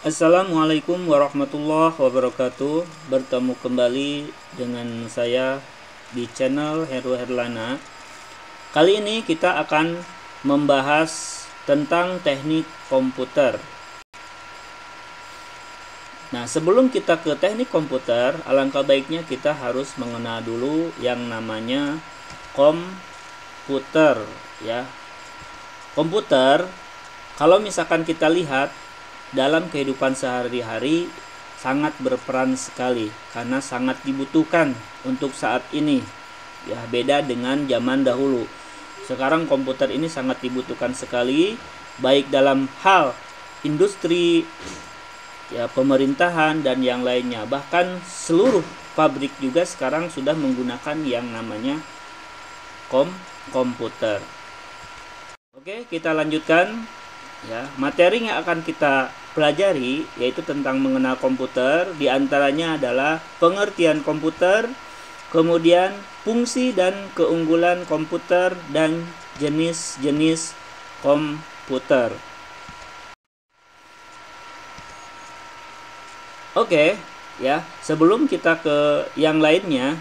Assalamualaikum warahmatullahi wabarakatuh. Bertemu kembali dengan saya di channel Heru Herlana. Kali ini kita akan membahas tentang teknik komputer. Nah, sebelum kita ke teknik komputer, alangkah baiknya kita harus mengenal dulu yang namanya komputer, ya. Komputer, kalau misalkan kita lihat dalam kehidupan sehari-hari sangat berperan sekali karena sangat dibutuhkan untuk saat ini. Ya, beda dengan zaman dahulu. Sekarang komputer ini sangat dibutuhkan sekali baik dalam hal industri, ya, pemerintahan dan yang lainnya. Bahkan seluruh pabrik juga sekarang sudah menggunakan yang namanya komputer. Oke, kita lanjutkan. Ya, materi yang akan kita pelajari yaitu tentang mengenal komputer, diantaranya adalah pengertian komputer, kemudian fungsi dan keunggulan komputer dan jenis-jenis komputer. Oke, ya, sebelum kita ke yang lainnya,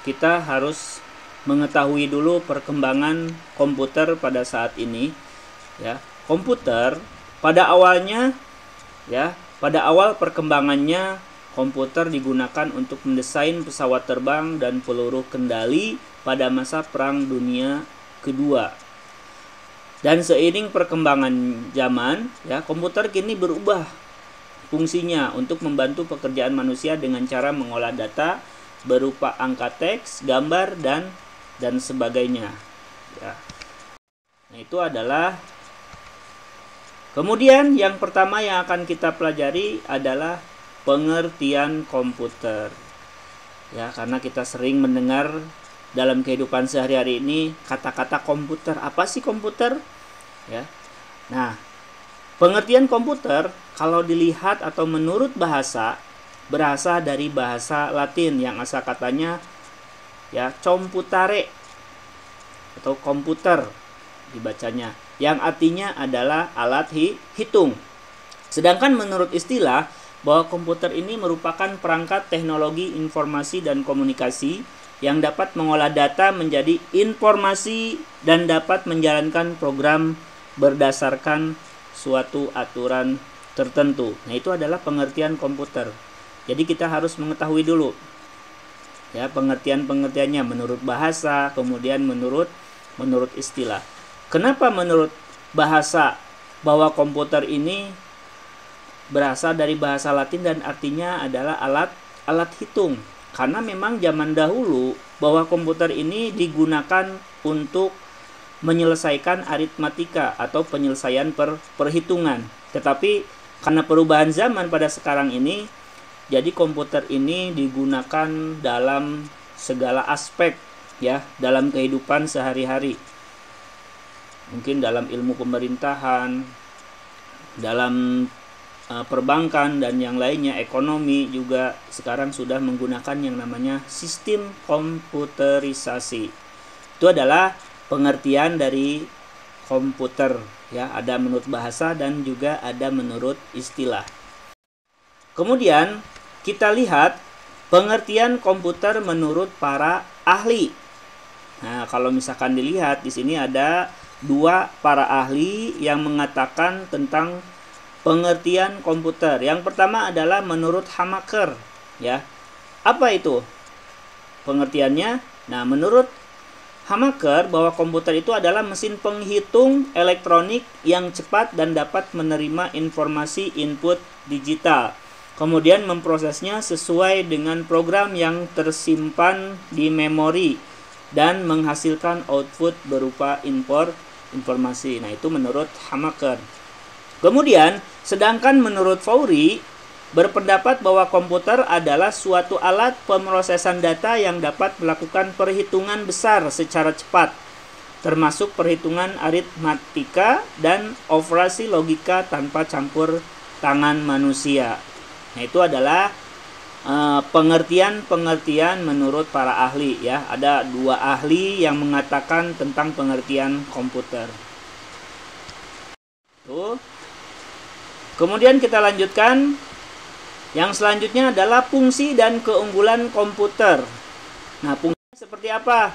kita harus mengetahui dulu perkembangan komputer pada saat ini, ya. Komputer pada awalnya, ya, pada awal perkembangannya komputer digunakan untuk mendesain pesawat terbang dan peluru kendali pada masa Perang Dunia Kedua. Dan seiring perkembangan zaman, ya, komputer kini berubah fungsinya untuk membantu pekerjaan manusia dengan cara mengolah data berupa angka teks, gambar dan sebagainya. Ya. Nah, itu adalah kemudian yang pertama yang akan kita pelajari adalah pengertian komputer. Ya, karena kita sering mendengar dalam kehidupan sehari-hari ini kata-kata komputer. Apa sih komputer? Ya. Nah, pengertian komputer kalau dilihat atau menurut bahasa berasal dari bahasa Latin yang asal katanya, ya, computare atau komputer dibacanya, yang artinya adalah alat hitung. Sedangkan menurut istilah bahwa komputer ini merupakan perangkat teknologi informasi dan komunikasi yang dapat mengolah data menjadi informasi dan dapat menjalankan program berdasarkan suatu aturan tertentu. Nah, itu adalah pengertian komputer. Jadi kita harus mengetahui dulu, ya, pengertiannya menurut bahasa, kemudian menurut istilah. Kenapa menurut bahasa bahwa komputer ini berasal dari bahasa Latin dan artinya adalah alat hitung? Karena memang zaman dahulu bahwa komputer ini digunakan untuk menyelesaikan aritmatika atau penyelesaian perhitungan. Tetapi karena perubahan zaman pada sekarang ini, jadi komputer ini digunakan dalam segala aspek, ya, dalam kehidupan sehari-hari. Mungkin dalam ilmu pemerintahan, dalam perbankan dan yang lainnya, ekonomi juga sekarang sudah menggunakan yang namanya sistem komputerisasi. Itu adalah pengertian dari komputer, ya, ada menurut bahasa dan juga ada menurut istilah. Kemudian kita lihat pengertian komputer menurut para ahli. Nah, kalau misalkan dilihat di sini ada dua para ahli yang mengatakan tentang pengertian komputer. Yang pertama adalah menurut Hamaker, ya. Apa itu pengertiannya? Nah, menurut Hamaker bahwa komputer itu adalah mesin penghitung elektronik yang cepat dan dapat menerima informasi input digital, kemudian memprosesnya sesuai dengan program yang tersimpan di memori dan menghasilkan output berupa informasi. Nah, itu menurut Hamaker. Kemudian, sedangkan menurut Fourie berpendapat bahwa komputer adalah suatu alat pemrosesan data yang dapat melakukan perhitungan besar secara cepat, termasuk perhitungan aritmatika dan operasi logika tanpa campur tangan manusia. Nah, itu adalah pengertian menurut para ahli, ya. Ada dua ahli yang mengatakan tentang pengertian komputer. Tuh. Kemudian kita lanjutkan. Yang selanjutnya adalah fungsi dan keunggulan komputer. Nah, fungsinya seperti apa?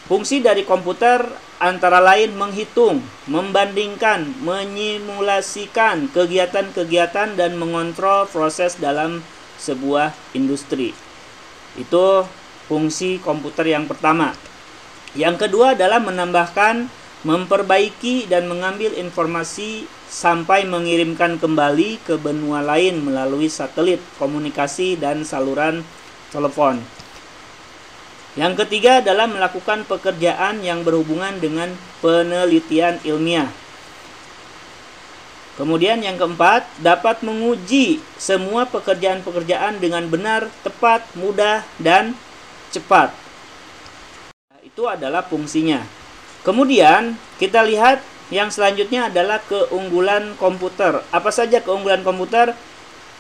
Fungsi dari komputer antara lain menghitung, membandingkan, menyimulasikan kegiatan-kegiatan dan mengontrol proses dalam sebuah industri. Itu fungsi komputer yang pertama. Yang kedua adalah menambahkan, memperbaiki dan mengambil informasi sampai mengirimkan kembali ke benua lain melalui satelit, komunikasi, dan saluran telepon. Yang ketiga adalah melakukan pekerjaan yang berhubungan dengan penelitian ilmiah. Kemudian yang keempat, dapat menguji semua pekerjaan-pekerjaan dengan benar, tepat, mudah, dan cepat. Itu adalah fungsinya. Kemudian kita lihat yang selanjutnya adalah keunggulan komputer. Apa saja keunggulan komputer?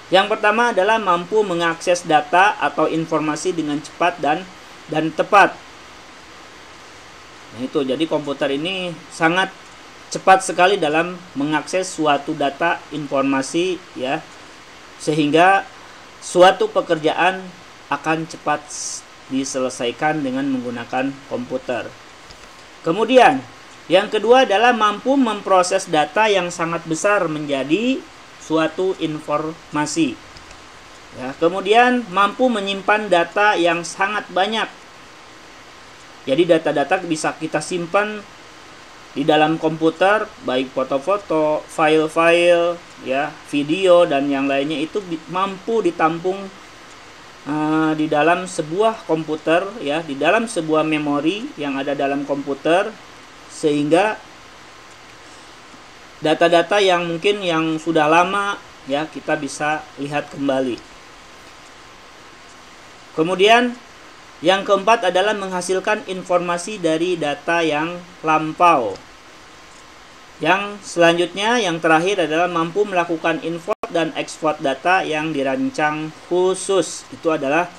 Yang pertama adalah mampu mengakses data atau informasi dengan cepat dan tepat. Nah, itu jadi komputer ini sangat cepat sekali dalam mengakses suatu data informasi, ya, sehingga suatu pekerjaan akan cepat diselesaikan dengan menggunakan komputer. Kemudian yang kedua adalah mampu memproses data yang sangat besar menjadi suatu informasi. Ya, kemudian mampu menyimpan data yang sangat banyak. Jadi data-data bisa kita simpan di dalam komputer, baik foto-foto, file-file, ya, video dan yang lainnya itu mampu ditampung di dalam sebuah komputer, ya, di dalam sebuah memori yang ada dalam komputer, sehingga data-data yang mungkin yang sudah lama, ya, kita bisa lihat kembali. Kemudian yang keempat adalah menghasilkan informasi dari data yang lampau. Yang selanjutnya, yang terakhir adalah mampu melakukan import dan ekspor data yang dirancang khusus. Itu adalah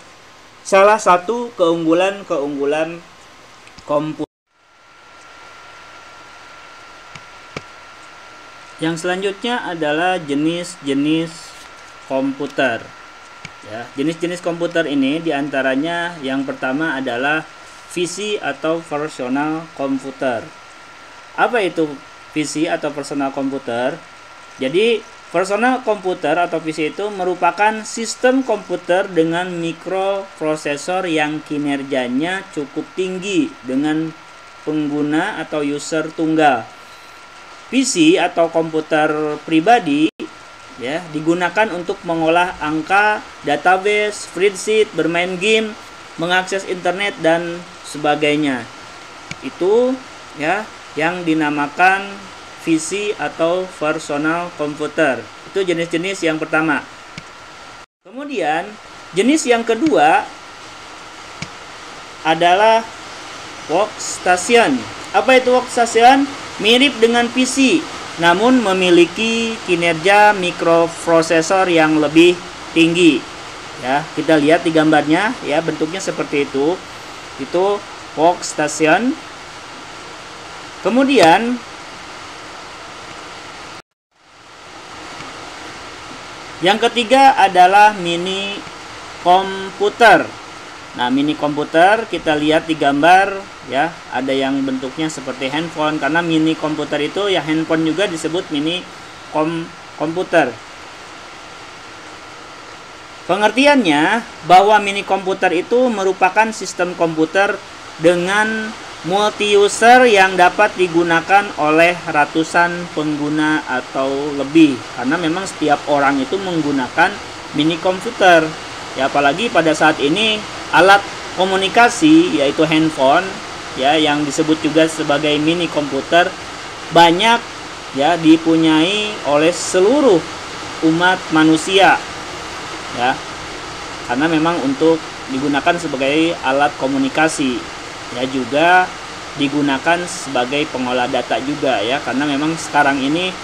salah satu keunggulan komputer. Yang selanjutnya adalah jenis-jenis komputer. Ya, jenis-jenis komputer ini diantaranya yang pertama adalah PC atau personal komputer. Apa itu PC atau personal komputer? Jadi personal komputer atau PC itu merupakan sistem komputer dengan mikroprosesor yang kinerjanya cukup tinggi dengan pengguna atau user tunggal. PC atau komputer pribadi, ya, digunakan untuk mengolah angka, database, spreadsheet, bermain game, mengakses internet dan sebagainya. Itu, ya, yang dinamakan PC atau personal komputer. Itu jenis-jenis yang pertama. Kemudian jenis yang kedua adalah workstation. Apa itu workstation? Mirip dengan PC, namun memiliki kinerja mikroprosesor yang lebih tinggi. Ya, kita lihat di gambarnya, ya, bentuknya seperti itu. Itu workstation. Kemudian yang ketiga adalah mini komputer. Nah, mini komputer kita lihat di gambar, ya, ada yang bentuknya seperti handphone, karena mini komputer itu ya handphone juga disebut mini komputer. Pengertiannya bahwa mini komputer itu merupakan sistem komputer dengan multi user yang dapat digunakan oleh ratusan pengguna atau lebih, karena memang setiap orang itu menggunakan mini komputer. Ya, apalagi pada saat ini alat komunikasi yaitu handphone, ya, yang disebut juga sebagai mini komputer banyak, ya, dipunyai oleh seluruh umat manusia, ya, karena memang untuk digunakan sebagai alat komunikasi, ya, juga digunakan sebagai pengolah data juga, ya, karena memang sekarang ini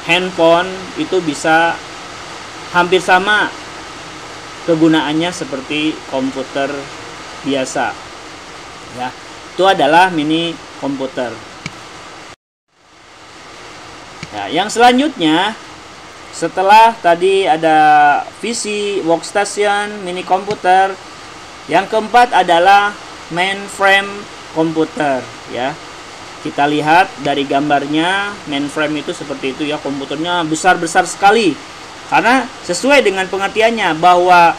handphone itu bisa hampir sama kegunaannya seperti komputer biasa, ya. Itu adalah mini komputer. Ya, yang selanjutnya Setelah tadi ada PC, workstation, mini komputer, yang keempat adalah mainframe komputer ya. Kita lihat dari gambarnya, mainframe itu seperti itu ya, komputernya besar-besar sekali. Karena sesuai dengan pengertiannya bahwa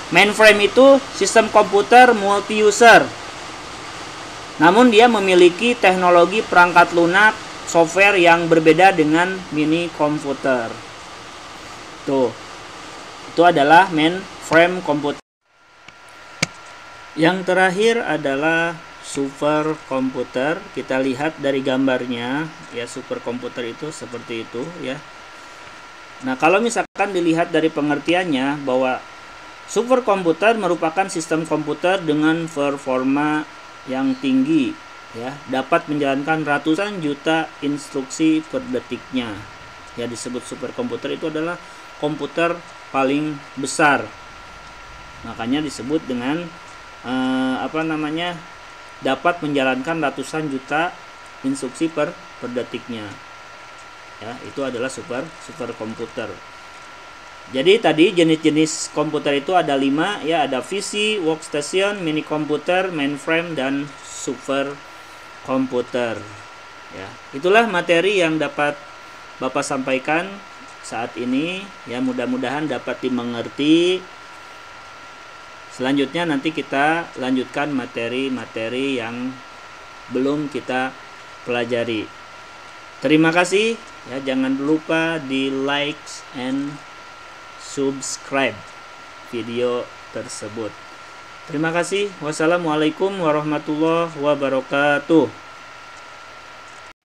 mainframe itu sistem komputer multi-user. Namun dia memiliki teknologi perangkat lunak software yang berbeda dengan mini komputer. Tuh. Itu adalah mainframe komputer. Yang terakhir adalah superkomputer. Kita lihat dari gambarnya ya, superkomputer itu seperti itu ya. Nah, kalau misalkan dilihat dari pengertiannya bahwa superkomputer merupakan sistem komputer dengan performa yang tinggi ya, dapat menjalankan ratusan juta instruksi per detiknya. Ya, disebut superkomputer itu adalah komputer paling besar. Makanya disebut dengan dapat menjalankan ratusan juta instruksi per detiknya. Ya, itu adalah superkomputer. Jadi tadi jenis-jenis komputer itu ada 5 ya, ada PC, workstation, mini komputer, mainframe, dan superkomputer. Ya, itulah materi yang dapat Bapak sampaikan saat ini ya, mudah-mudahan dapat dimengerti. Selanjutnya nanti kita lanjutkan materi-materi yang belum kita pelajari. Terima kasih ya, jangan lupa di like and subscribe video tersebut. Terima kasih. Wassalamualaikum warahmatullahi wabarakatuh.